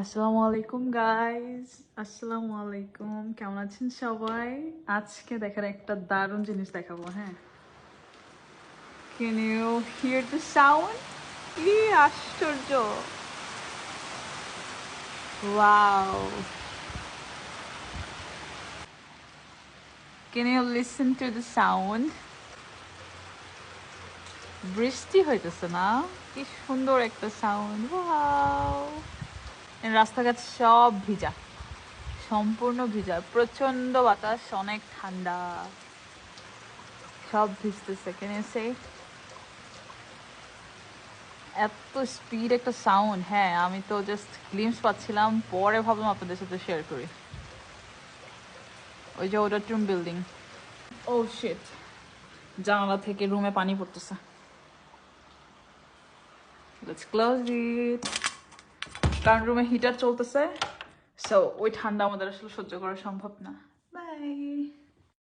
আসসালামু আলাইকুম গাইস, আসসালামু আলাইকুম। কেমন আছেন সবাই? আজকে দেখার একটা দারুণ জিনিস দেখাবো। হ্যাঁ, can you hear the sound? কি আশ্চর্য! Wow! Can you listen to the sound? বৃষ্টি হইতেছে না? কি সুন্দর একটা সাউন্ড! ওয়াও! রাস্তাঘাট সব ভিজা, সম্পূর্ণ ভিজা, প্রচন্ড বাতাস, অনেক ঠান্ডা, সব ভিজতেছে। ক্যান ইউ সে এত স্পিড একটা সাউন্ড! হ্যাঁ, আমি তো জাস্ট গ্লিমস পাচ্ছিলাম, পরে ভাবলাম আপনাদের সাথে শেয়ার করি। ওই যে অডিটোরিয়াম বিল্ডিং। ও শিট, জানালা থেকে রুমে পানি পড়তেছে। লেটস ক্লোজ ইট। কারণ রুমে হিটার চলতেছে, সো ওই ঠান্ডা আমাদের আসলে সহ্য করা সম্ভব না। বাই।